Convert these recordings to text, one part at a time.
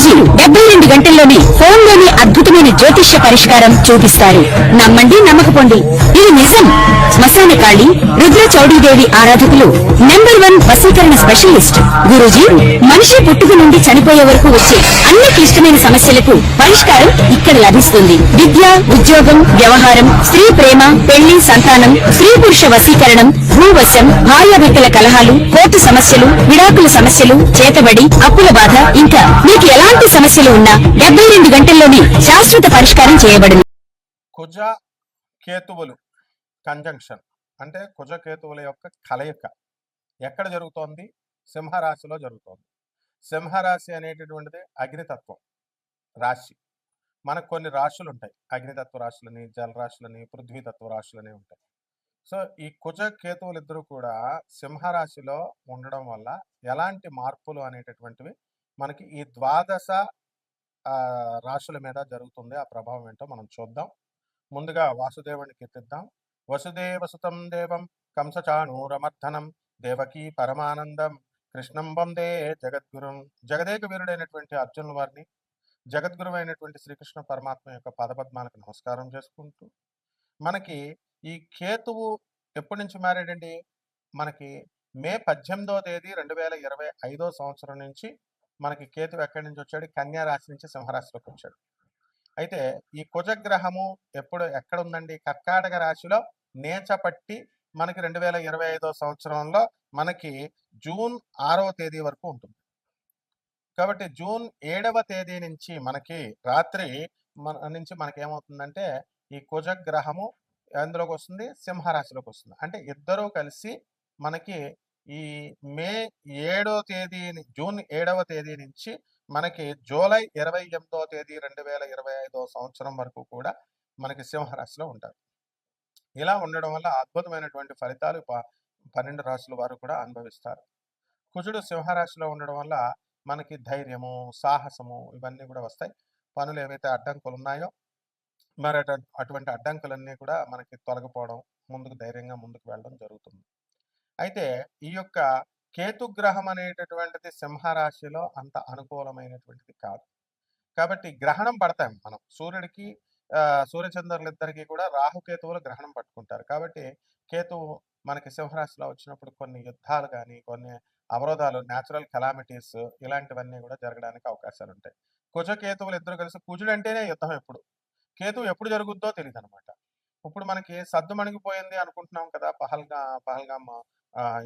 గురూజీ 72 గంటల్లోని ఫోన్లోని అద్భుతమైన జ్యోతిష్య పరిష్కారం చూపిస్తారు. నమ్మండి, నమ్మకపోండి, ఇది నిజం. శ్మశాన కాళి రుద్ర చౌడీదేవి ఆరాధకులు #1 వశీకరణ స్పెషలిస్ట్ గురూజీ. మనిషి పుట్టుక నుండి చనిపోయే వరకు వచ్చే అన్ని క్లిష్టమైన సమస్యలకు పరిష్కారం ఇక్కడ లభిస్తుంది. విద్య, ఉద్యోగం, వ్యవహారం, స్త్రీ ప్రేమ, పెళ్లి, సంతానం, స్త్రీ పురుష వశీకరణం, భూవశం, భార్యాభర్తల కలహాలు, కోర్టు సమస్యలు, విడాకుల సమస్యలు, చేతబడి, అప్పుల బాధ, ఇంకా మీకు ఎలాంటి సమస్యలు ఉన్నా 72 గంటల్లోనే శాశ్వత పరిష్కారం చేయబడింది. కుజ కేతువులు కంజంక్షన్ అంటే కుజ కేతువుల యొక్క కలయిక ఎక్కడ జరుగుతోంది? సింహరాశిలో జరుగుతోంది. సింహరాశి అనేటటువంటిది అగ్నితత్వం రాశి. మనకు కొన్ని రాశులు ఉంటాయి, అగ్నితత్వ రాశులని, జలరాశులని, పృథ్వీతత్వ రాశులని ఉంటాయి. సో ఈ కుజ కేతువులు ఇద్దరు కూడా సింహరాశిలో ఉండడం వల్ల ఎలాంటి మార్పులు అనేటటువంటివి మనకి ఈ ద్వాదశ రాశుల మీద జరుగుతుంది. ఆ ప్రభావం ఏంటో మనం చూద్దాం. ముందుగా వాసుదేవుని కీర్తిద్దాం. వసుదేవసుతం దేవం కంసచాణూరమర్ధనం దేవకీ పరమానందం కృష్ణం వందే జగద్గురుం. జగదేక వీరుడైనటువంటి అర్జునుల వారిని, జగద్గురు అయినటువంటి శ్రీకృష్ణ పరమాత్మ యొక్క పదపద్మాలకు నమస్కారం చేసుకుంటూ, మనకి ఈ కేతువు ఎప్పటి నుంచి మారాడండి? మనకి మే 18వ తేదీ 2025 సంవత్సరం నుంచి మనకి కేతువు ఎక్కడి నుంచి వచ్చాడు? కన్యా రాశి నుంచి సింహరాశిలోకి వచ్చాడు. అయితే ఈ కుజగ్రహము ఎక్కడ ఉందండి? కర్కాటక రాశిలో నేచపట్టి మనకి 2025 సంవత్సరంలో మనకి జూన్ 6వ తేదీ వరకు ఉంటుంది. కాబట్టి జూన్ 7వ తేదీ నుంచి మనకి రాత్రి నుంచి మనకి ఏమవుతుందంటే ఈ కుజగ్రహము ఎందులోకి వస్తుంది? సింహరాశిలోకి వస్తుంది. అంటే ఇద్దరూ కలిసి మనకి ఈ మే 7వ తేదీ, జూన్ 7వ తేదీ నుంచి మనకి జూలై 28వ తేదీ 2025 సంవత్సరం వరకు కూడా మనకి సింహరాశిలో ఉంటారు. ఇలా ఉండడం వల్ల అద్భుతమైనటువంటి ఫలితాలు 12 రాశుల వారు కూడా అనుభవిస్తారు. కుజుడు సింహరాశిలో ఉండడం వల్ల మనకి ధైర్యము, సాహసము ఇవన్నీ కూడా వస్తాయి. పనులు ఏవైతే అడ్డంకులు ఉన్నాయో మరి అటువంటి అడ్డంకులన్నీ కూడా మనకి తొలగిపోవడం, ముందుకు ధైర్యంగా ముందుకు వెళ్ళడం జరుగుతుంది. అయితే ఈ యొక్క కేతుగ్రహం అనేటటువంటిది సింహరాశిలో అంత అనుకూలమైనటువంటిది కాదు. కాబట్టి గ్రహణం పడతాం మనం. సూర్యుడికి సూర్యచంద్రులిద్దరికీ కూడా రాహుకేతువులు గ్రహణం పట్టుకుంటారు. కాబట్టి కేతువు మనకి సింహరాశిలో వచ్చినప్పుడు కొన్ని యుద్ధాలు కానీ, కొన్ని అవరోధాలు, న్యాచురల్ కెలామిటీస్ ఇలాంటివన్నీ కూడా జరగడానికి అవకాశాలు ఉంటాయి. కుజకేతువులు ఇద్దరు కలిసి, కుజుడు అంటేనే యుద్ధం ఎప్పుడు, కేతువు ఎప్పుడు జరుగుద్దో తెలియదు అనమాట. ఇప్పుడు మనకి సద్దు మణిగిపోయింది అనుకుంటున్నాం కదా, పహల్గామ్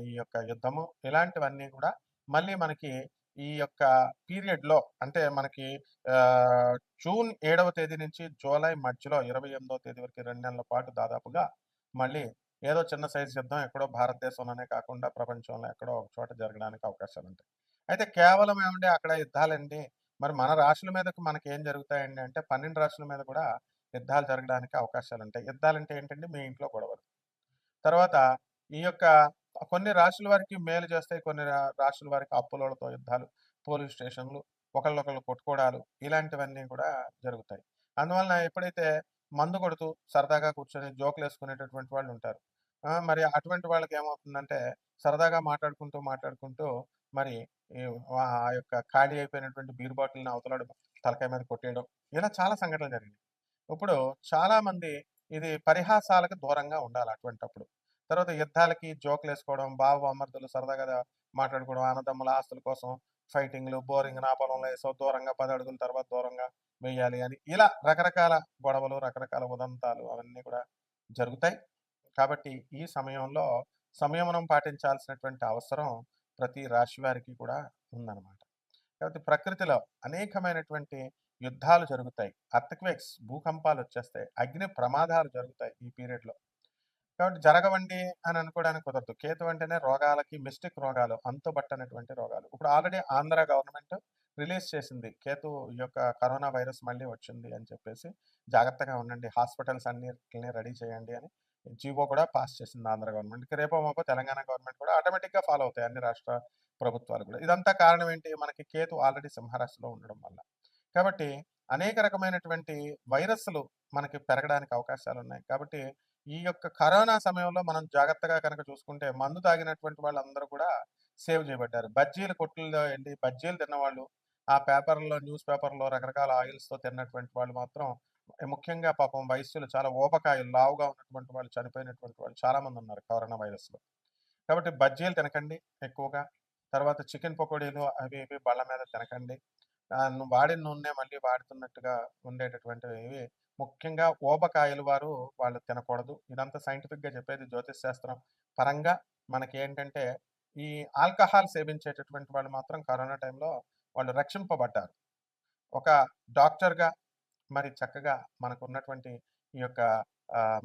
ఈ యొక్క యుద్ధము, ఇలాంటివన్నీ కూడా మళ్ళీ మనకి ఈ యొక్క పీరియడ్లో అంటే మనకి జూన్ 7వ తేదీ నుంచి జూలై మధ్యలో 28వ తేదీ వరకు 2 నెలల పాటు దాదాపుగా మళ్ళీ ఏదో చిన్న సైజు యుద్ధం ఎక్కడో భారతదేశంలోనే కాకుండా ప్రపంచంలో ఎక్కడో ఒక చోట జరగడానికి అవకాశాలు ఉంటాయి. అయితే కేవలం ఏమంటే అక్కడ యుద్ధాలండి, మరి మన రాశుల మీదకి మనకి ఏం జరుగుతాయండి అంటే 12 రాశుల మీద కూడా యుద్ధాలు జరగడానికి అవకాశాలు ఉంటాయి. యుద్ధాలంటే ఏంటంటే మీ ఇంట్లో గొడవలు. తర్వాత ఈ యొక్క కొన్ని రాశుల వారికి మేలు చేస్తాయి, కొన్ని రాశుల వారికి అప్పులతో యుద్ధాలు, పోలీస్ స్టేషన్లు, ఒకళ్ళొకళ్ళు కొట్టుకోవడాలు, ఇలాంటివన్నీ కూడా జరుగుతాయి. అందువలన ఎప్పుడైతే మందు కొడుతూ సరదాగా కూర్చొని జోకులు వేసుకునేటటువంటి వాళ్ళు ఉంటారు, మరి అటువంటి వాళ్ళకి ఏమవుతుందంటే సరదాగా మాట్లాడుకుంటూ మరి ఆ యొక్క ఖాళీ అయిపోయినటువంటి బీర్ బాటిల్ని అవతలాడు తలకాయ మీద కొట్టేయడం, ఇలా చాలా సంఘటనలు జరిగినాయి. ఇప్పుడు చాలా మంది ఇది పరిహాసాలకు దూరంగా ఉండాలి అటువంటప్పుడు. తర్వాత యుద్ధాలకి జోకులు వేసుకోవడం, బావమర్దులు సరదాగా మాట్లాడుకోవడం, అన్నదమ్ముల ఆస్తుల కోసం ఫైటింగ్లు, బోరింగ్ నా పొలంలో వేసో దూరంగా 10 అడుగుల తర్వాత దూరంగా వేయాలి అని, ఇలా రకరకాల గొడవలు, రకరకాల ఉదంతాలు అవన్నీ కూడా జరుగుతాయి. కాబట్టి ఈ సమయంలో సంయమనం పాటించాల్సినటువంటి అవసరం ప్రతి రాశి వారికి కూడా ఉందన్నమాట. కాబట్టి ప్రకృతిలో అనేకమైనటువంటి యుద్ధాలు జరుగుతాయి, అర్త్క్వేక్స్, భూకంపాలు వచ్చేస్తాయి, అగ్ని ప్రమాదాలు జరుగుతాయి ఈ పీరియడ్లో. కాబట్టి జరగవండి అని అనుకోవడానికి కుదరదు. కేతు అంటేనే రోగాలకి, మిస్టిక్ రోగాలు, అంతుబట్టనటువంటి రోగాలు. ఇప్పుడు ఆల్రెడీ ఆంధ్ర గవర్నమెంట్ రిలీజ్ చేసింది, కేతు యొక్క కరోనా వైరస్ మళ్ళీ వచ్చింది అని చెప్పేసి జాగ్రత్తగా ఉండండి, హాస్పిటల్స్ అన్నిటిని రెడీ చేయండి అని జీవో కూడా పాస్ చేసింది ఆంధ్ర గవర్నమెంట్కి. రేపో మాపో తెలంగాణ గవర్నమెంట్ కూడా ఆటోమేటిక్గా ఫాలో అవుతాయి, అన్ని రాష్ట్ర ప్రభుత్వాలు కూడా. ఇదంతా కారణం ఏంటి? మనకి కేతు ఆల్రెడీ సింహరాశిలో ఉండడం వల్ల. కాబట్టి అనేక రకమైనటువంటి వైరస్లు మనకి పెరగడానికి అవకాశాలు ఉన్నాయి. కాబట్టి ఈ యొక్క కరోనా సమయంలో మనం జాగ్రత్తగా కనుక చూసుకుంటే మందు తాగినటువంటి వాళ్ళందరూ కూడా సేవ్ చేయబడ్డారు. బజ్జీలు కొట్టుల్లో వెళ్ళి బజ్జీలు తిన్నవాళ్ళు, ఆ పేపర్‌లో న్యూస్ పేపర్‌లో రకరకాల ఆయిల్స్‌తో తిన్నటువంటి వాళ్ళు మాత్రం ముఖ్యంగా పాపం వయస్సులు చాలా ఊబకాయాలు లావుగా ఉన్నటువంటి వాళ్ళు చనిపోయినటువంటి వాళ్ళు చాలామందున్నారు కరోనా వైరస్‌లో. కాబట్టి బజ్జీలు తినకండి ఎక్కువగా. తర్వాత చికెన్ పకోడీలు అవి ఇవి బళ్ళ మీద తినకండి. వాడిన నూనె మళ్ళీ వాడుతున్నట్టుగా ఉండేటటువంటివి ముఖ్యంగా ఊబకాయలు వాళ్ళు తినకూడదు. ఇదంతా సైంటిఫిక్‌గా చెప్పేది జ్యోతిష్ శాస్త్రం పరంగా మనకేంటంటే, ఈ ఆల్కహాల్ సేవించేటటువంటి వాళ్ళు మాత్రం కరోనా టైంలో వాళ్ళు రక్షింపబడ్డారు. ఒక డాక్టర్‌గా మరి చక్కగా మనకున్నటువంటి ఈ యొక్క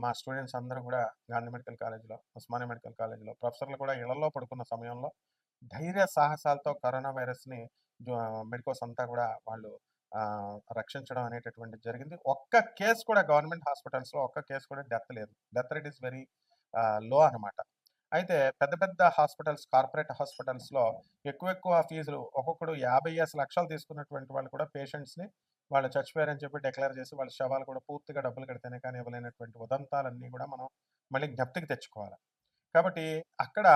మా స్టూడెంట్స్ అందరూ గూడా గాంధీ మెడికల్ కాలేజ్‌లో, ఉస్మానియా మెడికల్ కాలేజ్‌లో ప్రొఫెసర్లు కూడా ఇళ్లల్లో పడుకున్న సమయంలో ధైర్య సాహసాలతో కరోనా వైరస్‌ని మెడికోస్ అంతా గూడా వాళ్ళు రక్షించడం అనేటటువంటిది జరిగింది. ఒక్క కేస్ కూడా గవర్నమెంట్ హాస్పిటల్స్‌లో ఒక్క కేస్ కూడా డెత్ లేదు. Death rate is very low అనమాట. అయితే పెద్ద పెద్ద హాస్పిటల్స్, కార్పొరేట్ హాస్పిటల్స్‌లో ఎక్కువ ఫీజులు ఒక్కొక్కడు 50 లక్షలు తీసుకున్నటువంటి వాళ్ళు కూడా పేషెంట్స్‌ని వాళ్ళు చచ్చిపోయారని చెప్పి డిక్లేర్ చేసి వాళ్ళ శవాలు కూడా పూర్తిగా డబ్బులు కడితేనే కానీ ఇవ్వలేనటువంటి ఉదంతాలన్నీ కూడా మనం మళ్ళీ జ్ఞప్తికి తెచ్చుకోవాలి. కాబట్టి అక్కడ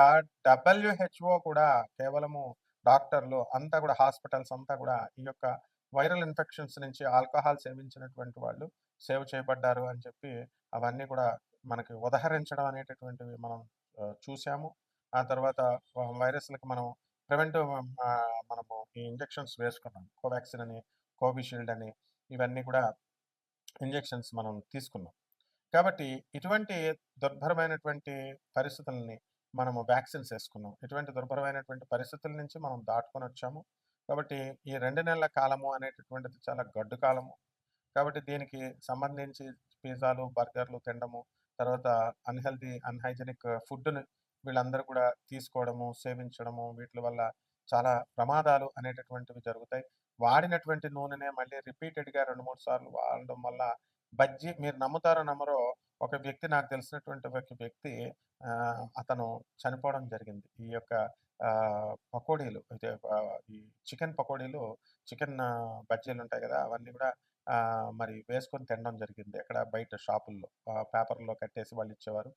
డబ్ల్యూహెచ్ఓ కూడా కేవలము డాక్టర్లు అంతా కూడా హాస్పిటల్స్ అంతా కూడా ఈ యొక్క వైరల్ ఇన్ఫెక్షన్స్ నుంచి ఆల్కహాల్ సేవించినటువంటి వాళ్ళు సేవ్ చేయబడ్డారు అని చెప్పి అవన్నీ కూడా మనకి ఉదహరించడం అనేటటువంటివి మనం చూసాము. ఆ తర్వాత వైరస్‌లకి మనం ప్రివెంటివ్ మనము ఈ ఇంజెక్షన్స్ వేసుకున్నాం. కోవాక్సిన్ అని, కోవిషీల్డ్ అని ఇవన్నీ కూడా ఇంజెక్షన్స్ మనం తీసుకున్నాం. కాబట్టి ఇటువంటి దుర్భరమైనటువంటి పరిస్థితులని మనము వ్యాక్సిన్స్ ఏసుకున్నాం. ఇటువంటి దుర్భరమైనటువంటి పరిస్థితుల నుంచి మనం దాటుకొనొచ్చాము. కాబట్టి ఈ 2 నెలల కాలము అనేటటువంటిది చాలా గడ్డు కాలము. కాబట్టి దీనికి సంబంధించి పిజ్జాలు, బర్గర్‌లు తినడము, తర్వాత అన్‌హైజీనిక్ ఫుడ్‌ని వీళ్ళందరూ కూడా తీసుకోవడము, సేవించడము, వీట్లి వల్ల చాలా ప్రమాదాలు అనేటటువంటివి జరుగుతాయి. వాడినటువంటి నూనెనే మళ్ళీ రిపీటెడ్‌గా 2, 3 సార్లు వాడడం వల్ల మీరు నమ్ముతారో నమ్మరో ఒక వ్యక్తి నాకు తెలిసినటువంటి ఒక వ్యక్తి అతను చనిపోవడం జరిగింది. ఈ యొక్క పకోడీలు ఈ చికెన్ పకోడీలు, చికెన్ బజ్జీలుంటాయి గదా! అవన్నీ గూడా మరి వేసుకొని తినడం జరిగింది. ఎక్కడ బయట షాపుల్లో పేపర్‌లో కట్టేసి వాళ్ళిచ్చేవారు.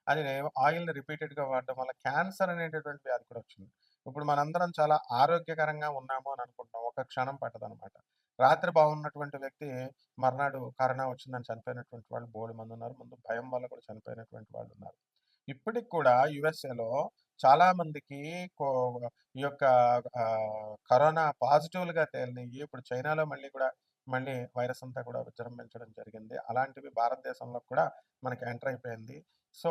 అది ఆయిల్‌ని రిపీటెడ్‌గా వాడడం వల్ల క్యాన్సర్ అనేటటువంటి వ్యాధి కూడా వచ్చింది. ఇప్పుడు మనందరం చాలా ఆరోగ్యకరంగా ఉన్నాము అని అనుకుంటాం. ఒక క్షణం పట్టదనమాట. రాత్రి బాగున్నటువంటి వ్యక్తి మర్నాడు కరోనా వచ్చిందని చనిపోయినటువంటి వాళ్ళు బోలెడుమందున్నారు. ముందు భయం వల్ల కూడా చనిపోయినటువంటి వాళ్ళున్నారు. ఇప్పటికి కూడా యూఎస్ఏలో చాలా మందికి కో ఈ యొక్క కరోనా పాజిటివ్‌లుగా తేలినయి. ఇప్పుడు చైనాలో మళ్ళీ వైరస్ అంతా కూడా విజృంభించడం జరిగింది. అలాంటివి భారతదేశంలో కూడా మనకి ఎంటర్ అయిపోయింది. సో,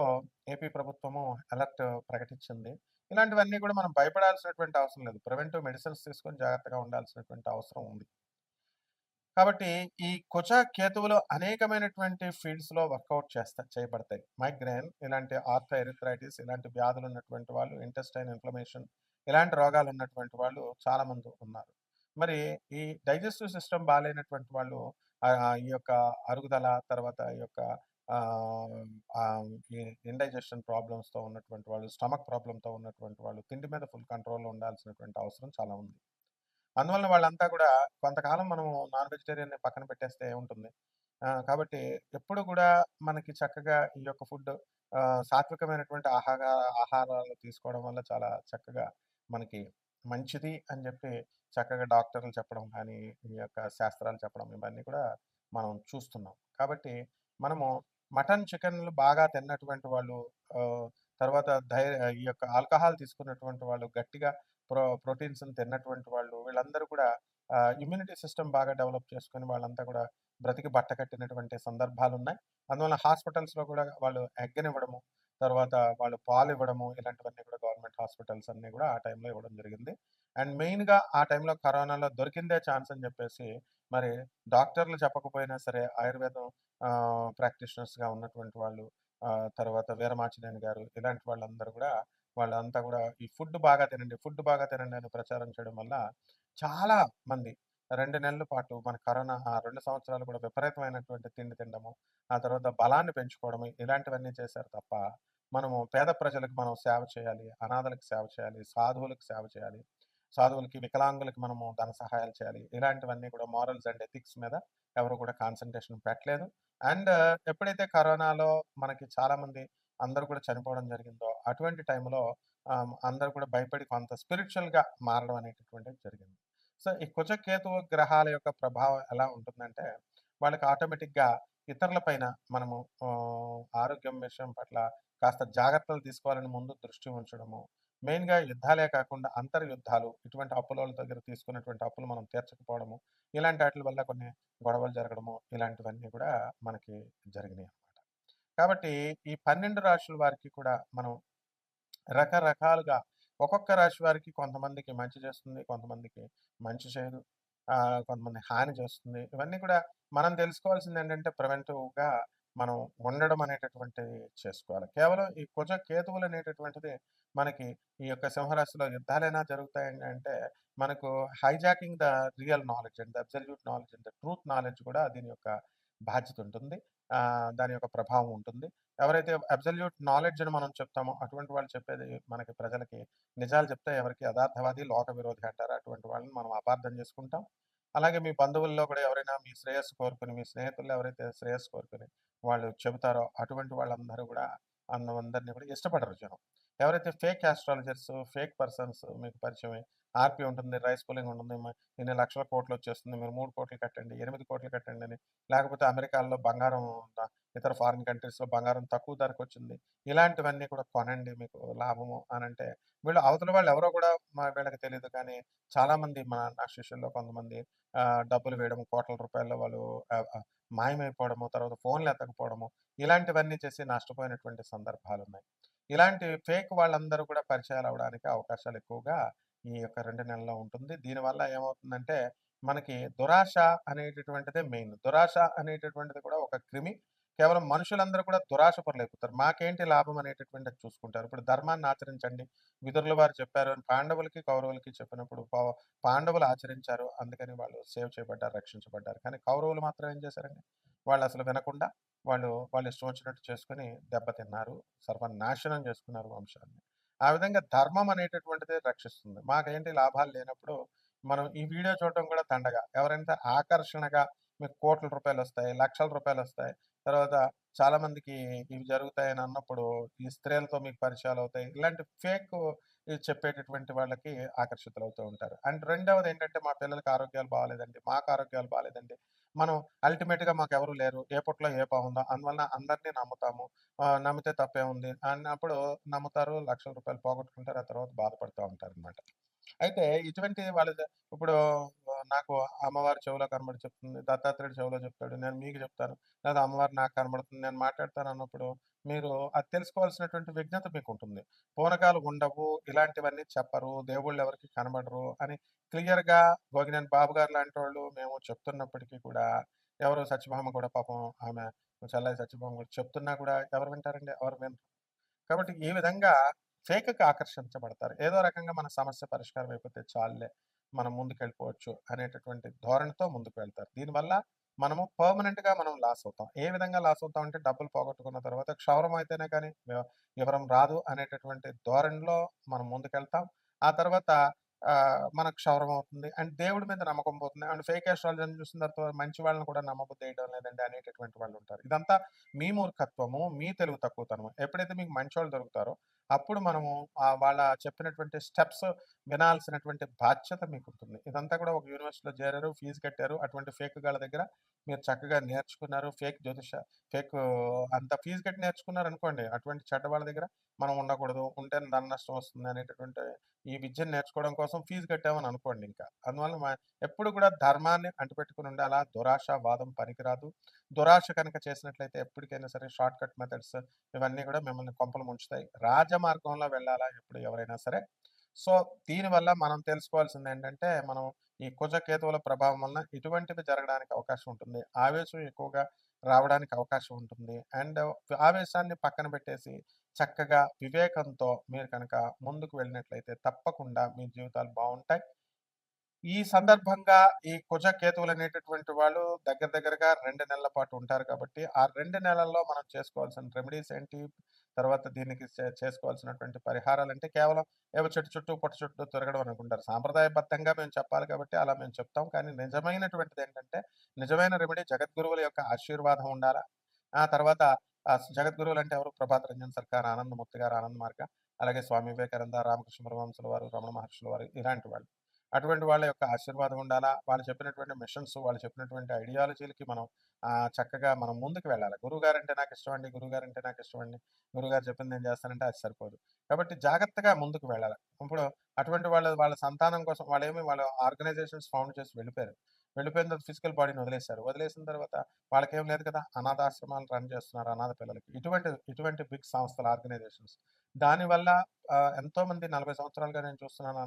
ఏపీ ప్రభుత్వము అలర్ట్ ప్రకటించింది. ఇలాంటివన్నీ కూడా మనం భయపడాల్సినటువంటి అవసరం లేదు. ప్రివెంటివ్ మెడిసిన్స్ తీసుకొని జాగ్రత్తగా ఉండాల్సినటువంటి అవసరం ఉంది. కాబట్టి ఈ కుజ కేతువులు అనేకమైనటువంటి ఫీల్డ్స్‌లో వర్కౌట్ చేయబడతాయి. మైగ్రేన్ ఇలాంటి ఆర్థోఎరిథ్రైటిస్ ఇలాంటి వ్యాధులు ఉన్నటువంటి వాళ్ళు, ఇంటెస్టైన్ ఇన్‌ఫ్లమేషన్ ఇలాంటి రోగాలు ఉన్నటువంటి వాళ్ళు చాలామంది ఉన్నారు. మరి ఈ డైజెస్టివ్ సిస్టమ్ బాలేనటువంటి వాళ్ళు ఈ యొక్క అరుగుదల తర్వాత ఈ యొక్క ఆహ్, ఆహ్, ఈ ఇండైజెషన్ ప్రాబ్లమ్స్‌తో ఉన్నటువంటి వాళ్ళు, స్టమక్ ప్రాబ్లమ్‌తో ఉన్నటువంటి వాళ్ళు తిండి మీద ఫుల్ కంట్రోల్‌లో ఉండాల్సినటువంటి అవసరం చాలా ఉంది. అందువలన వాళ్ళంతా కూడా కొంతకాలం మనము నాన్ వెజిటేరియన్‌ని పక్కన పెట్టేస్తే ఉంటుంది. కాబట్టి ఎప్పుడు కూడా మనకి చక్కగా ఈ యొక్క ఫుడ్ సాత్వికమైనటువంటి ఆహారాలు తీసుకోవడం వల్ల చాలా చక్కగా మనకి మంచిది అని చెప్పి చక్కగా డాక్టర్లు చెప్పడం కానీ, ఈ యొక్క శాస్త్రాలు చెప్పడం ఇవన్నీ కూడా మనం చూస్తున్నాం. కాబట్టి మనము మటన్, చికెన్‌లు బాగా తిన్నటువంటి వాళ్ళు తర్వాత ఈ యొక్క ఆల్కహాల్ తీసుకున్నటువంటి వాళ్ళు గట్టిగా ప్రోటీన్స్‌ని తిన్నటువంటి వాళ్ళు వీళ్ళందరూ కూడా ఇమ్యూనిటీ సిస్టమ్ బాగా డెవలప్ చేసుకొని వాళ్ళంతా కూడా బ్రతికి బట్ట కట్టినటువంటి సందర్భాలున్నాయి. అందువల్ల హాస్పిటల్స్‌లో కూడా వాళ్ళు ఎగ్గనివ్వడము, తర్వాత వాళ్ళు పాలివ్వడము ఇలాంటివన్నీ కూడా గవర్నమెంట్ హాస్పిటల్స్ అన్నీ కూడా ఆ టైంలో ఇవ్వడం జరిగింది. అండ్ మెయిన్‌గా ఆ టైంలో కరోనాలో దొరికిందే ఛాన్స్ అని చెప్పేసి మరి డాక్టర్లు చెప్పకపోయినా సరే ఆయుర్వేదం ప్రాక్టీషనర్స్‌గా ఉన్నటువంటి వాళ్ళు తర్వాత వీరమాచినేని గారు ఇలాంటి వాళ్ళందరూ కూడా వాళ్ళంతా కూడా ఈ ఫుడ్ బాగా తినండి అని ప్రచారం చేయడం వల్ల చాలా మంది 2 నెలల పాటు మన కరోనా ఆ 2 సంవత్సరాలు కూడా విపరీతమైనటువంటి తిండి తినడము, ఆ తర్వాత బలాన్ని పెంచుకోవడము ఇలాంటివన్నీ చేశారు తప్ప, మనము పేద ప్రజలకు మనం సేవ చేయాలి, అనాథలకు సేవ చేయాలి, సాధువులకు సేవ చేయాలి, సాధువులకి, వికలాంగులకి మనము ధన సహాయాలు చేయాలి. ఇలాంటివన్నీ కూడా మోరల్స్ అండ్ ఎథిక్స్ మీద ఎవరు కూడా కాన్సంట్రేషన్ పెట్టలేదు. అండ్ ఎప్పుడైతే కరోనాలో మనకి చాలామంది అందరూ కూడా చనిపోవడం జరిగిందో, అటువంటి టైంలో అందరూ కూడా భయపడి కొంత స్పిరిచువల్‌గా మారడం అనేటటువంటిది జరిగింది. సో, ఈ కుజ, కేతువు గ్రహాల యొక్క ప్రభావం ఎలా ఉంటుందంటే, వాళ్ళకి ఆటోమేటిక్‌గా ఇతరుల పైన మనము ఆరోగ్యం విషయం పట్ల కాస్త జాగ్రత్తలు తీసుకోవాలని ముందు దృష్టి ఉంచడము. మెయిన్‌గా యుద్ధాలే కాకుండా అంతర్యుద్ధాలు, ఇటువంటి అప్పులోళ్ళ దగ్గర తీసుకున్నటువంటి అప్పులు మనం తీర్చకపోవడము, ఇలాంటి ఆటిల వల్ల కొన్ని గొడవలు జరగడము, ఇలాంటివన్నీ కూడా మనకి జరిగినాయన్నమాట. కాబట్టి ఈ 12 రాశుల వారికి కూడా మనం రకరకాలుగా ఒక్కొక్క రాశి వారికి కొంతమందికి మంచి చేస్తుంది. కొంతమందికి మంచి చేయదు. కొంతమంది హాని చేస్తుంది. ఇవన్నీ కూడా మనం తెలుసుకోవాల్సిందేంటంటే ప్రివెంటివ్‌గా మనం ఉండడం అనేటటువంటిది చేసుకోవాలి. కేవలం ఈ కుజ, కేతువులు అనేటటువంటిది మనకి ఈ యొక్క సింహరాశిలో యుద్ధాలైనా జరుగుతాయండి అంటే మనకు hijacking the real knowledge and the absolute knowledge and the truth knowledge కూడా దీని యొక్క బాధ్యత ఉంటుంది. దాని యొక్క ప్రభావం ఉంటుంది. ఎవరైతే అబ్సల్యూట్ నాలెడ్జ్ అని మనం చెప్తామో అటువంటి వాళ్ళు చెప్పేది మనకి ప్రజలకి నిజాలు చెప్తే ఎవరికీ యథార్థవాది, లోక విరోధి అంటారు. అటువంటి వాళ్ళని మనం అపార్థం చేసుకుంటాం. అలాగే మీ బంధువుల్లో కూడా ఎవరైనా మీ శ్రేయస్సు కోరుకొని, మీ స్నేహితుల్లో ఎవరైతే శ్రేయస్సు కోరుకొని వాళ్ళు చెబుతారో అటువంటి వాళ్ళందరూ కూడా అందరిని కూడా ఇష్టపడరు జనం. ఎవరైతే ఫేక్ యాస్ట్రాలజర్స్, ఫేక్ పర్సన్స్ మీకు పరిచయమై ఆర్‌పీ ఉంటుంది, రైస్ పుల్లింగ్ ఉంటుంది, ఇన్ని లక్షల కోట్లొచ్చేస్తుంది, మీరు 3,00,00,000 కట్టండి, 8,00,00,000 కట్టండి అని, లేకపోతే అమెరికాలో బంగారం ఇతర ఫారిన్ కంట్రీస్‌లో బంగారం తక్కువ ధరకొచ్చింది. ఇలాంటివన్నీ కూడా కొనండి మీకు లాభము అనంటే, వీళ్ళు అవతల వాళ్ళు ఎవరో కూడా వీళ్ళకి తెలీదు కానీ చాలామంది నా శిష్యుల్లో కొంతమంది డబ్బులు వేయడం కోట్ల రూపాయల్లో వాళ్ళు ఆహ్, ఆహ్, మాయమైపోవడము, తర్వాత ఫోన్‌లు ఎత్తకపోవడము, ఇలాంటివన్నీ చేసి నష్టపోయినటువంటి సందర్భాలున్నాయి. ఇలాంటి ఫేక్ వాళ్ళందరూ కూడా పరిచయాలవ్వడానికి అవకాశాలు ఎక్కువగా ఈ యొక్క 2 నెలల్లో ఉంటుంది. దీనివల్ల ఏమవుతుందంటే, మనకి దురాశ అనేటటువంటిదే మెయిన్. దురాశ అనేటటువంటిది కూడా ఒక క్రిమి. కేవలం మనుషులందరూ కూడా దురాశ పరులైపోతారు. మాకేంటి లాభం అనేటటువంటిది చూసుకుంటారు. ఇప్పుడు ధర్మాన్ని ఆచరించండి. విదురుల వారు చెప్పారు అని పాండవులకి, కౌరవులకి చెప్పినప్పుడు పాండవులు ఆచరించారు. అందుకని వాళ్ళు సేవ్ చేయబడ్డారు, రక్షించబడ్డారు. కానీ కౌరవులు మాత్రం ఏం చేశారండి? వాళ్ళసలు వినకుండా వాళ్ళ ఇష్టం వచ్చినట్టు చేసుకొని దెబ్బతిన్నారు. సర్వనాశనం చేసుకున్నారు వంశాన్ని. ఆ విధంగా ధర్మం అనేటటువంటిదే రక్షిస్తుంది. మాకేంటి లాభాలు లేనప్పుడు మనం ఈ వీడియో చూడటం కూడా దండగ. ఎవరైనా ఆకర్షణగా మీకు కోట్ల రూపాయలొస్తాయి, లక్షల రూపాయలొస్తాయి. తర్వాత చాలామందికి ఇవి జరుగుతాయని అన్నప్పుడు ఈ స్త్రీలతో మీకు పరిచయాలవుతాయి. ఇలాంటి ఫేక్ చెప్పేటటువంటి వాళ్ళకి ఆకర్షితులవుతూ ఉంటారు. అండ్ రెండవదేంటంటే మా పిల్లలకి ఆరోగ్యాలు బాలేదండి, మాకు ఆరోగ్యాలు బాలేదండి. మనం అల్టిమేట్‌గా మాకెవరు లేరు. ఏ పుట్టలో ఏ పావుందో అందువలన అందరిని నమ్ముతాము. నమ్మితే తప్పేముంది అన్నప్పుడు నమ్ముతారు. లక్షల రూపాయలు పోగొట్టుకుంటారు. ఆ తర్వాత బాధపడతా ఉంటారనమాట. అయితే ఇటువంటి ఇప్పుడు నాకు అమ్మవారు చెవిలో కనబడి చెప్తుంది. దత్తాత్రేయుడు చెవిలో చెప్తాడు. నేను మీకు చెప్తాను. లేదా అమ్మవారు నాకు కనబడుతుంది. నేను మాట్లాడతానన్నప్పుడు మీరు అది తెలుసుకోవాల్సినటువంటి విజ్ఞత మీకుంటుంది. పూనకాలు ఉండవు. ఇలాంటివన్నీ చెప్పరు. దేవుళ్ళు ఎవరికీ కనబడరు అని క్లియర్‌గా గోగినేని బాబు గారు లాంటోళ్ళు మేము చెప్తున్నప్పటికీ కూడా ఎవరు సత్యభామ కూడా పాపం ఆమె చెల్లాయి సత్యభామ కూడా చెప్తున్నా కూడా ఎవరు వింటారండి? ఎవరు వినరు. కాబట్టి ఈ విధంగా ఫేక్‌కి ఆకర్షించబడతారు. ఏదో రకంగా మన సమస్య పరిష్కారం అయిపోతే చాలులే, మనం ముందుకెళ్ళిపోవచ్చు అనేటటువంటి ధోరణితో ముందుకు వెళ్తారు. దీనివల్ల మనము పర్మనెంట్‌గా మనం లాస్ అవుతాం. ఏ విధంగా లాస్ అవుతాం అంటే డబ్బులు పోగొట్టుకున్న తర్వాత క్షౌరం అయితేనే కానీ వివరం రాదు అనేటటువంటి ధోరణిలో మనం ముందుకెళ్తాం. ఆ తర్వాత మనకు క్షౌరం అవుతుంది. అండ్ దేవుడి మీద నమ్మకం పోతుంది. అండ్ ఫేక్ అస్ట్రాలజీని చూసిన తర్వాత మంచి వాళ్ళని కూడా నమ్మబుద్ధి చేయడం లేదండి అనేటటువంటి వాళ్ళుంటారు. ఇదంతా మీ మూర్ఖత్వము, మీ తెలివి తక్కువతనము. ఎప్పుడైతే మీకు మంచోళ్ళు దొరుకుతారో అప్పుడు మనము వాళ్ళ చెప్పినటువంటి స్టెప్స్ వినాల్సినటువంటి బాధ్యత మీకుంటుంది. ఇదంతా కూడా ఒక యూనివర్సిటీలో చేరారు, ఫీజు కట్టారు. అటువంటి ఫేక్ గాళ్ళ దగ్గర మీరు చక్కగా నేర్చుకున్నారు. ఫేక్ అంత ఫీజు కట్టి నేర్చుకున్నారనుకోండి, అటువంటి చెడ్డ వాళ్ళ దగ్గర మనం ఉండకూడదు. ఉంటే ధన నష్టం వస్తుంది అనేటటువంటి ఈ విద్యను నేర్చుకోవడం కోసం ఫీజు కట్టామని అనుకోండి ఇంకా. అందువల్ల ఎప్పుడు కూడా ధర్మాన్ని అంటిపెట్టుకొని ఉండాలా. దురాశ, వాదం పనికిరాదు. దురాశ కనుక చేసినట్లయితే ఎప్పటికైనా సరే షార్ట్ కట్ మెథడ్స్ ఇవన్నీ కూడా మిమ్మల్ని కొంపలు ముంచుతాయి. రాజమార్గంలో వెళ్ళాలా ఎప్పుడు ఎవరైనా సరే. సో, దీనివల్ల మనం తెలుసుకోవాల్సిందేంటంటే, మనం ఈ కుజ, కేతువుల ప్రభావం వలన ఇటువంటివి జరగడానికి అవకాశం ఉంటుంది. ఆవేశం ఎక్కువగా రావడానికి అవకాశం ఉంటుంది. అండ్ ఆవేశాన్ని పక్కన పెట్టేసి చక్కగా వివేకంతో మీరు కనుక ముందుకు వెళ్ళినట్లయితే తప్పకుండా మీ జీవితాలు బావుంటాయి. ఈ సందర్భంగా ఈ కుజ, కేతువులనేటటువంటి వాళ్ళు దగ్గరగా 2 నెలల పాటు ఉంటారు కాబట్టి, ఆ 2 నెలల్లో మనం చేసుకోవాల్సిన రెమెడీస్ ఏంటి? తర్వాత దీనికి చేసుకోవాల్సినటువంటి పరిహారాలంటే కేవలం ఏవో చెట్టు చుట్టూ, పుట్ట చుట్టూ తిరగడం అనుకుంటారు. సాంప్రదాయబద్ధంగా మేము చెప్పాలి కాబట్టి అలా మేము చెప్తాం. కానీ నిజమైనటువంటిదేంటంటే, నిజమైన రెమెడీ జగద్గురువుల యొక్క ఆశీర్వాదం ఉండాలా. ఆ తర్వాత జగద్గురువులంటే ఎవరు? ప్రభాత్ రంజన్ సర్కార్, ఆనందమూర్తి గారు, ఆనంద్ మార్గ, అలాగే స్వామి వివేకానంద, రామకృష్ణ పరమహంసుల వారు, రమణ మహర్షుల వారు ఇలాంటి వాళ్ళు. అటువంటి వాళ్ళ యొక్క ఆశీర్వాదం ఉండాలా. వాళ్ళు చెప్పినటువంటి మిషన్స్, వాళ్ళు చెప్పినటువంటి ఐడియాలజీలకి మనం చక్కగా మనం ముందుకు వెళ్ళాలి. గురువుగారంటే నాకిష్టమండి, గురువుగారంటే నాకిష్టమండి, గురువుగారు చెప్పింది నేను చేస్తానంటే అది సరిపోదు. కాబట్టి జాగ్రత్తగా ముందుకు వెళ్ళాలి. ఇప్పుడు అటువంటి వాళ్ళ సంతానం కోసం వాళ్ళ ఆర్గనైజేషన్స్ ఫౌండ్ చేసి వెళ్ళిపోయారు. వెళ్ళిపోయిన తర్వాత ఫిజికల్ బాడీని వదిలేశారు. వదిలేసిన తర్వాత వాళ్ళకేం లేదు కదా! అనాథాశ్రమాలు రన్ చేస్తున్నారు అనాథ పిల్లలకి. ఇటువంటి బిగ్ సంస్థలు, ఆర్గనైజేషన్స్. దానివల్ల ఎంతోమంది 40 సంవత్సరాలుగా నేను చూస్తున్నాను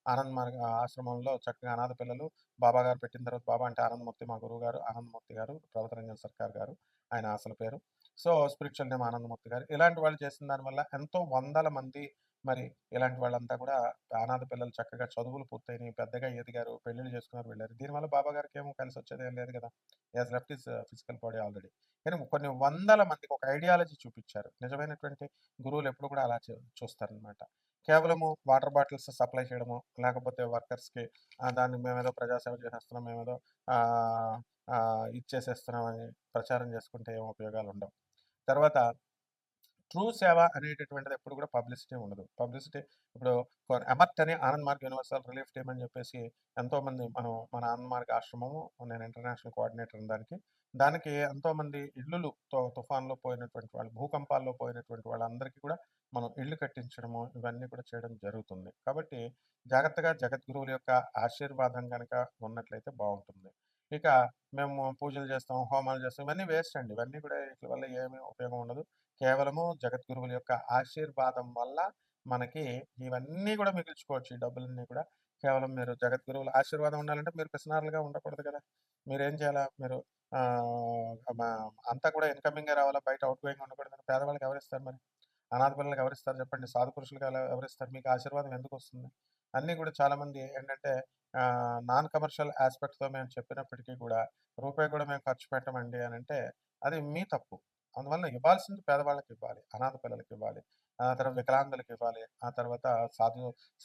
ఆనంద్ మార్గ ఆశ్రమంలో చక్కగా అనాథ పిల్లలు బాబా గారు పెట్టిన తర్వాత, బాబా అంటే ఆనందమూర్తి, మా గురువు గారు ఆనందమూర్తి గారు, ప్రభుత్వరంజన్ సర్కార్ గారు ఆయన అసలు పేరు. సో, స్పిరిచువల్ నేమ్ ఆనందమూర్తి గారు. ఇలాంటి వాళ్ళు చేసిన దానివల్ల ఎంతో వందల మంది మరి ఇలాంటి వాళ్ళంతా కూడా అనాథ పిల్లలు చక్కగా చదువులు పూర్తయినాయి, పెద్దగా ఎదిగారు, పెళ్లిళ్ళు చేసుకున్నారు, వెళ్ళారు. దీనివల్ల బాబా గారికి ఏమో కలిసి వచ్చేది ఏం లేదు కదా! He has left his physical body already. కానీ కొన్ని వందల మందికి ఒక ఐడియాలజీ చూపించారు. నిజమైనటువంటి గురువులు ఎప్పుడు కూడా అలా చూస్తారనమాట. కేవలము వాటర్ బాటిల్స్ సప్లై చేయడము, లేకపోతే వర్కర్స్‌కి దాన్ని మేమేదో ప్రజాసేవ చేసేస్తున్నాం, మేమేదో ఆహ్, ఇచ్చేసేస్తున్నామని ప్రచారం చేసుకుంటే ఏం ఉపయోగాలుండవు. తర్వాత ట్రూ సేవ అనేటటువంటిది ఎప్పుడు కూడా పబ్లిసిటీ ఉండదు. పబ్లిసిటీ ఇప్పుడు ఎమర్ట్ అని Anand Marg universal relief team అని చెప్పేసి ఎంతోమంది మన ఆనంద్ మార్గ్ ఆశ్రమము, నేను ఇంటర్నేషనల్ కోఆర్డినేటర్ దానికి ఎంతోమంది ఇల్లులు తుఫాన్లో పోయినటువంటి వాళ్ళు, భూకంపాల్లో పోయినటువంటి వాళ్ళందరికీ కూడా మనం ఇల్లు కట్టించడము, ఇవన్నీ కూడా చేయడం జరుగుతుంది. కాబట్టి జాగ్రత్తగా జగద్గురువుల యొక్క ఆశీర్వాదం కనుక ఉన్నట్లయితే బాగుంటుంది. ఇక మేము పూజలు చేస్తాం, హోమాలు చేస్తాం, ఇవన్నీ వేస్ట్ అండి. ఇవన్నీ కూడా వీటి వల్ల ఏమీ ఉపయోగం ఉండదు. కేవలము జగద్గురువుల యొక్క ఆశీర్వాదం వల్ల మనకి ఇవన్నీ కూడా మిగిల్చుకోవచ్చు. ఈ డబ్బులన్నీ కూడా కేవలం మీరు జగద్గురువుల ఆశీర్వాదం ఉండాలంటే మీరు పిసినారులుగా ఉండకూడదు కదా! మీరేం చేయాలా? మీరు అంతా కూడా ఇన్‌కమింగే రావాలా, బయట ఔట్ గోయింగ్ ఉండకూడదు కదా! పేదవాళ్ళకి ఎవరిస్తారు మరి? అనాథ పిల్లలకి ఎవరిస్తారు చెప్పండి? సాధు పురుషులకి ఎవరిస్తారు? మీకు ఆశీర్వాదం ఎందుకొస్తుంది? అన్నీ కూడా చాలామంది ఏంటంటే నాన్ కమర్షియల్ యాస్పెక్ట్‌తో మేము చెప్పినప్పటికీ కూడా రూపాయి కూడా మేము ఖర్చు పెట్టమండి అనంటే అది మీ తప్పు. అందువలన ఇవ్వాల్సింది పేదవాళ్ళకివ్వాలి, అనాథ పిల్లలకివ్వాలి, ఆ తర్వాత వికలాంగులకివ్వాలి, ఆ తర్వాత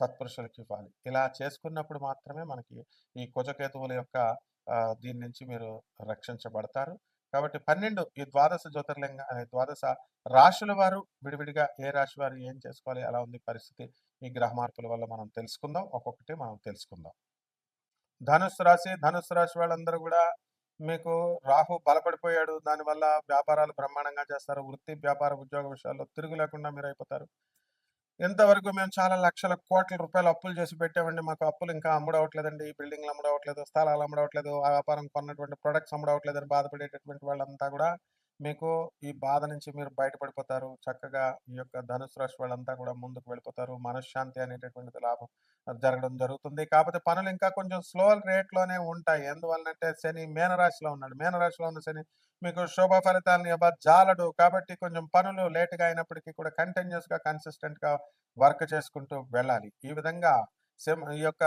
సత్పురుషులకివ్వాలి. ఇలా చేసుకున్నప్పుడు మాత్రమే మనకి ఈ కుజకేతువుల యొక్క దీని నుంచి మీరు రక్షించబడతారు. కాబట్టి 12 ఈ ద్వాదశ రాశుల వారు విడివిడిగా ఏ రాశి వారు ఏం చేసుకోవాలి, ఎలా ఉంది పరిస్థితి, ఈ గ్రహ మార్పుల వల్ల మనం తెలుసుకుందాం. ఒక్కొక్కటి మనం తెలుసుకుందాం. ధనుస్సు రాశి వాళ్ళందరూ కూడా మీకు రాహు బలపడిపోయాడు. దానివల్ల వ్యాపారాలు బ్రహ్మాండంగా చేస్తారు. వృత్తి, వ్యాపార, ఉద్యోగ విషయాల్లో తిరుగు లేకుండా మీరైపోతారు. ఇంతవరకు మేము చాలా లక్షల కోట్ల రూపాయలు అప్పులు చేసి పెట్టామండి. మాకు అప్పులు ఇంకా అమ్ముడవట్లేదండి. ఈ బిల్డింగ్‌లు అమ్ముడవట్లేదు, స్థలాలు అమ్ముడవట్లేదు, ఆ వ్యాపారం కొన్నటువంటి ప్రొడక్ట్స్ అమ్ముడవట్లేదని బాధపడేటటువంటి వాళ్ళంతా కూడా మీకు ఈ బాధ నుంచి మీరు బయటపడిపోతారు. చక్కగా ఈ యొక్క ధనుసు రాశి వాళ్ళంతా కూడా ముందుకు వెళ్ళిపోతారు. మనశ్శాంతి అనేటటువంటిది లాభం జరగడం జరుగుతుంది. కాకపోతే పనులు ఇంకా కొంచెం స్లో రేట్‌లోనే ఉంటాయి. ఎందువలనంటే శని మీనరాశిలో ఉన్నాడు. మీనరాశిలో ఉన్న శని మీకు శుభ ఫలితాలను ఇవ్వజాలడు. కాబట్టి కొంచెం పనులు లేట్‌గా అయినప్పటికీ కూడా కంటిన్యూయస్‌గా, కన్సిస్టెంట్‌గా వర్క్ చేసుకుంటూ వెళ్ళాలి. ఈ విధంగా ఈ యొక్క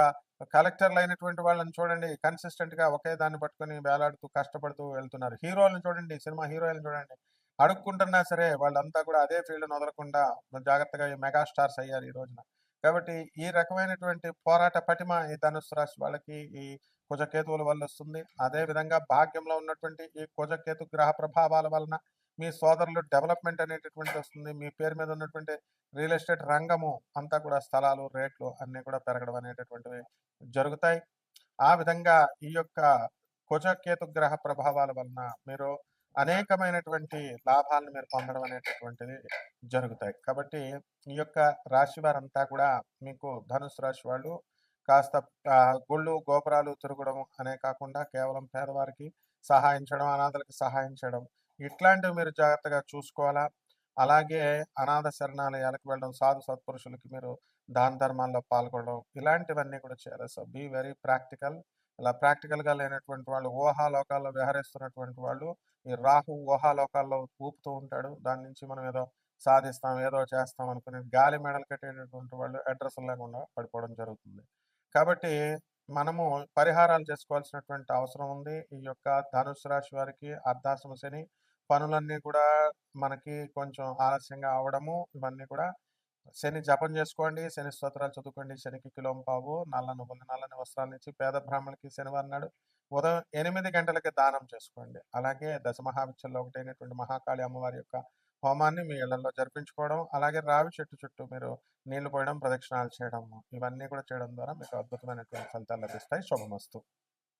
కలెక్టర్‌లైనటువంటి వాళ్ళని చూడండి, కన్సిస్టెంట్‌గా ఒకే దాన్ని పట్టుకొని వేలాడుతూ, కష్టపడుతూ వెళ్తున్నారు. హీరోలను చూడండి, సినిమా హీరోయిన్‌లు చూడండి. అడుక్కుంటున్నా సరే వాళ్ళంతా కూడా అదే ఫీల్డ్‌ని వదలకుండా జాగ్రత్తగా ఈ మెగా స్టార్స్ అయ్యారు ఈ రోజున. కాబట్టి ఈ రకమైనటువంటి పోరాట పటిమ ఈ ధనుస్సు రాశి వాళ్ళకి ఈ కుజకేతువుల వల్ల వస్తుంది. అదే విధంగా భాగ్యంలో ఉన్నటువంటి ఈ కుజకేతు గ్రహ ప్రభావాల వలన మీ సోదరులు డెవలప్‌మెంట్ అనేటటువంటిది వస్తుంది. మీ పేరు మీద ఉన్నటువంటి రియల్ ఎస్టేట్ రంగము అంతా కూడా స్థలాలు, రేట్లు అన్నీ కూడా పెరగడం అనేటటువంటివి జరుగుతాయి. ఆ విధంగా ఈ యొక్క కుజకేతు గ్రహ ప్రభావాల వలన మీరు అనేకమైనటువంటి లాభాలను మీరు పొందడం అనేటటువంటిది జరుగుతాయి. కాబట్టి ఈ యొక్క రాశి వారంతా కూడా మీకు ధనుసు రాశి వాళ్ళు కాస్త గుళ్ళు, గోపురాలు తిరగడం అనే కాకుండా కేవలం పేదవారికి సహాయం చేయడం, అనాథలకు సహాయం చేయడం ఇట్లాంటివి మీరు జాగ్రత్తగా చూసుకోవాలా. అలాగే అనాథ శరణాలయాలకు వెళ్ళడం, సాధు సత్పురుషులకి మీరు దాన ధర్మాల్లో పాల్గొనడం ఇలాంటివన్నీ కూడా చేయాలి. So be very practical. ఇలా ప్రాక్టికల్‌గా లేనటువంటి వాళ్ళు ఊహాలోకాల్లో విహరిస్తున్నటువంటి వాళ్ళు ఈ రాహు ఊహాలోకాల్లో ఊపుతూ ఉంటాడు. దాని నుంచి మనం ఏదో సాధిస్తాం, ఏదో చేస్తాం అనుకుని గాలి మెడలు కట్టేటటువంటి వాళ్ళు అడ్రస్‌లు లేకుండా పడిపోవడం జరుగుతుంది. కాబట్టి మనము పరిహారాలు చేసుకోవాల్సినటువంటి అవసరం ఉంది. ఈ యొక్క ధనుస్సు రాశి వారికి అర్ధాశ్రమ శని పనులన్నీ కూడా మనకి కొంచెం ఆలస్యంగా అవ్వడము, ఇవన్నీ కూడా శని జపం చేసుకోండి, శని స్తోత్రాలు చదువుకోండి. శనికి కిలోంపావు నల్ల నువ్వులు, నల్లని వస్త్రాలనిచ్చి పేద బ్రాహ్మణులకి శనివారం నాడు ఉదయం 8 గంటలకి దానం చేసుకోండి. అలాగే దశమహావిద్యల్లో ఒకటైనటువంటి మహాకాళి అమ్మవారి యొక్క హోమాన్ని మీ ఇళ్లలో జరిపించుకోవడం, అలాగే రావి చెట్టు చుట్టూ మీరు నీళ్లు పోయడం, ప్రదక్షిణాలు చేయడం, ఇవన్నీ కూడా చేయడం ద్వారా మీకు అద్భుతమైనటువంటి ఫలితాలు లభిస్తాయి. శుభమస్తు.